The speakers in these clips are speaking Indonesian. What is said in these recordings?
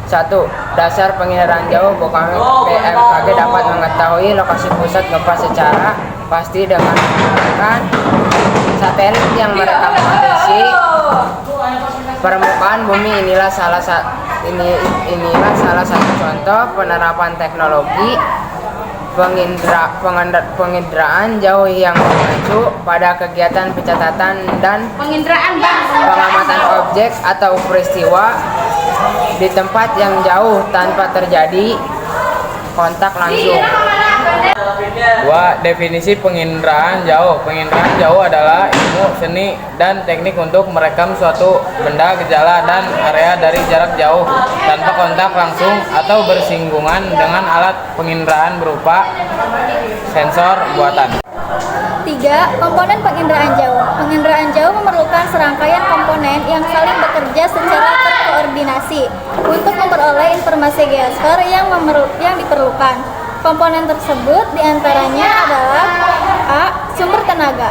1. Dasar penginderaan jauh BMKG dapat mengetahui lokasi pusat gempa secara pasti dengan menggunakan satelit yang merekam kondisi permukaan bumi. Inilah salah satu contoh penerapan teknologi penginderaan jauh yang mengacu pada kegiatan pencatatan dan pengamatan objek atau peristiwa di tempat yang jauh tanpa terjadi kontak langsung. 2. Definisi penginderaan jauh. Penginderaan jauh adalah ilmu seni dan teknik untuk merekam suatu benda, gejala, dan area dari jarak jauh tanpa kontak langsung atau bersinggungan dengan alat penginderaan berupa sensor buatan. 3. Komponen penginderaan jauh. Penginderaan jauh memerlukan serangkaian komponen yang saling bekerja secara terkoordinasi untuk memperoleh informasi geosfer yang diperlukan. Komponen tersebut diantaranya adalah A. Sumber tenaga.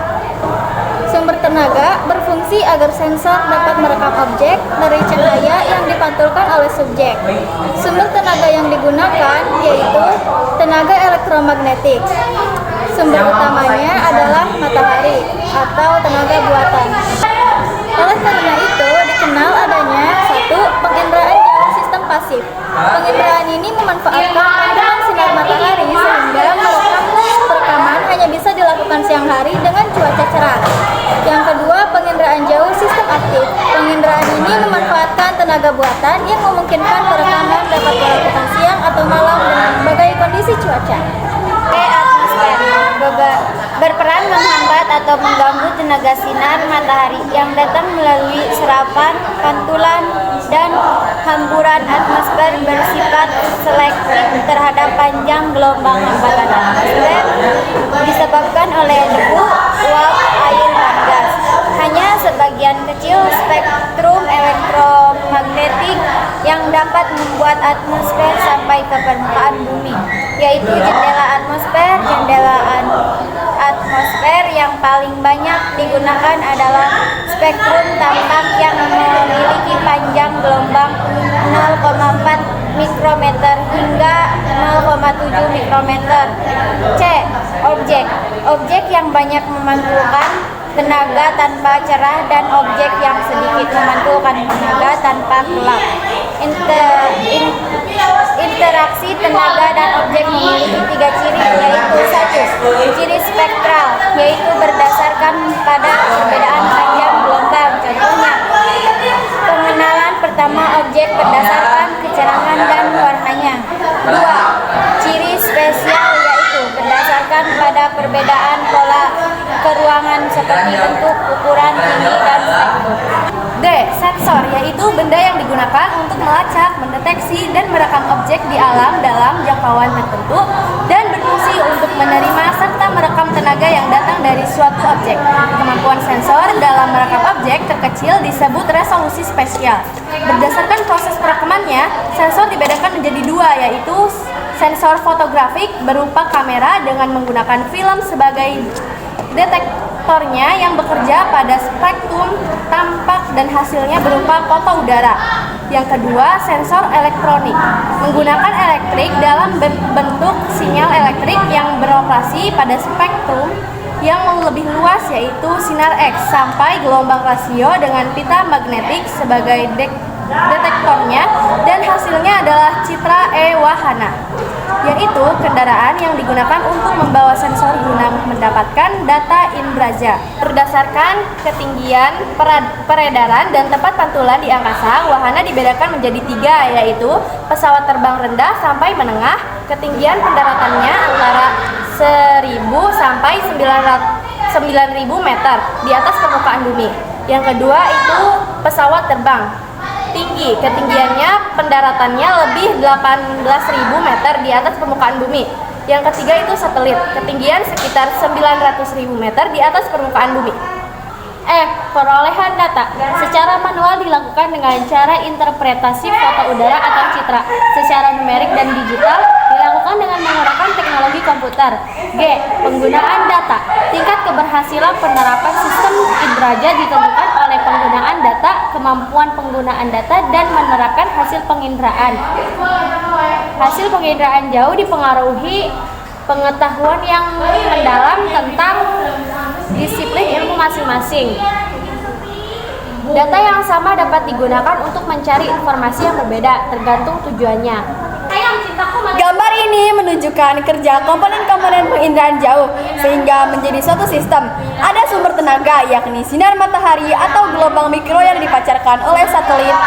Sumber tenaga berfungsi agar sensor dapat merekam objek dari cahaya yang dipantulkan oleh subjek. Sumber tenaga yang digunakan yaitu tenaga elektromagnetik. Sumber utamanya adalah matahari atau tenaga buatan. Oleh karena itu, dikenal adanya 1. Penginderaan jauh sistem pasif. Penginderaan ini memanfaatkan pantulan sinar matahari sehingga perekaman hanya bisa dilakukan siang hari dengan cuaca cerah. Yang kedua, penginderaan jauh sistem aktif. Penginderaan ini memanfaatkan tenaga buatan yang memungkinkan perekaman dapat dilakukan siang atau malam dengan berbagai kondisi cuaca. Berperan menghambat atau mengganggu tenaga sinar matahari yang datang melalui serapan, pantulan, dan hamburan atmosfer bersifat selektif terhadap panjang gelombang hambatan atmosfer disebabkan oleh debu, uap, air, dan gas. Hanya sebagian kecil spektrum elektromagnetik yang dapat membuat atmosfer sampai ke permukaan bumi, yaitu jendela atmosfer. Jendela atmosfer yang paling banyak digunakan adalah spektrum tampak yang memiliki panjang gelombang 0,4 mikrometer hingga 0,7 mikrometer. C. Objek yang banyak memantulkan tenaga tanpa cerah dan objek yang sedikit memantulkan tenaga tanpa gelap. Interaksi tenaga dan objek memiliki 3 ciri, yaitu 1. Ciri spektral, yaitu berdasarkan pada perbedaan panjang gelombang. Contohnya, pengenalan pertama objek berdasarkan kecerahan dan warnanya. 2. Ciri spesial, yaitu berdasarkan pada perbedaan pola keruangan seperti bentuk, ukuran, tinggi, dan spektrum. D. Sensor, yaitu benda yang digunakan untuk melacak, mendeteksi, dan merekam objek di alam dalam jangkauan tertentu dan berfungsi untuk menerima serta merekam tenaga yang datang dari suatu objek. Kemampuan sensor dalam merekam objek terkecil disebut resolusi spesial. Berdasarkan proses perekamannya, sensor dibedakan menjadi 2, yaitu sensor fotografik berupa kamera dengan menggunakan film sebagai detektornya yang bekerja pada spektrum tampak dan hasilnya berupa foto udara. Yang kedua, sensor elektronik menggunakan elektrik dalam bentuk sinyal elektrik yang beroperasi pada spektrum yang lebih luas, yaitu sinar X sampai gelombang rasio dengan pita magnetik sebagai detektornya, dan hasilnya adalah citra wahana, yaitu kendaraan yang digunakan untuk membawa sensor guna mendapatkan data infrared. Berdasarkan ketinggian peredaran dan tempat pantulan di angkasa, wahana dibedakan menjadi 3, yaitu pesawat terbang rendah sampai menengah, ketinggian pendaratannya antara 1000 sampai 9000 meter di atas permukaan bumi. Yang kedua itu pesawat terbang tinggi, ketinggiannya pendaratannya lebih 18.000 meter di atas permukaan bumi. Yang ketiga itu satelit, ketinggian sekitar 900.000 meter di atas permukaan bumi. Perolehan data secara manual dilakukan dengan cara interpretasi foto udara atau citra secara numerik dan digital dilakukan dengan menggunakan teknologi komputer. G. Penggunaan data. Tingkat keberhasilan penerapan sistem infrared ditentukan oleh penggunaan data, kemampuan penggunaan data, dan menerapkan hasil penginderaan. Hasil penginderaan jauh dipengaruhi pengetahuan yang mendalam tentang disiplin ilmu masing-masing. Data yang sama dapat digunakan untuk mencari informasi yang berbeda, tergantung tujuannya. Gambar ini menunjukkan kerja komponen-komponen penginderaan jauh sehingga menjadi suatu sistem. Ada sumber tenaga yakni sinar matahari atau gelombang mikro yang dipancarkan oleh satelit,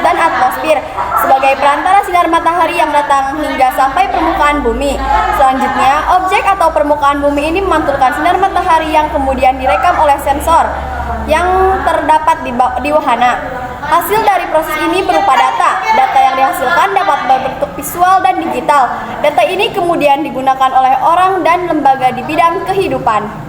dan atmosfer sebagai perantara sinar matahari yang datang hingga sampai permukaan bumi. Selanjutnya, objek atau permukaan bumi ini memantulkan sinar matahari yang kemudian direkam oleh sensor yang terdapat di wahana. Hasil dari proses ini berupa data. Data yang dihasilkan dapat berbentuk visual dan digital. Data ini kemudian digunakan oleh orang dan lembaga di bidang kehidupan.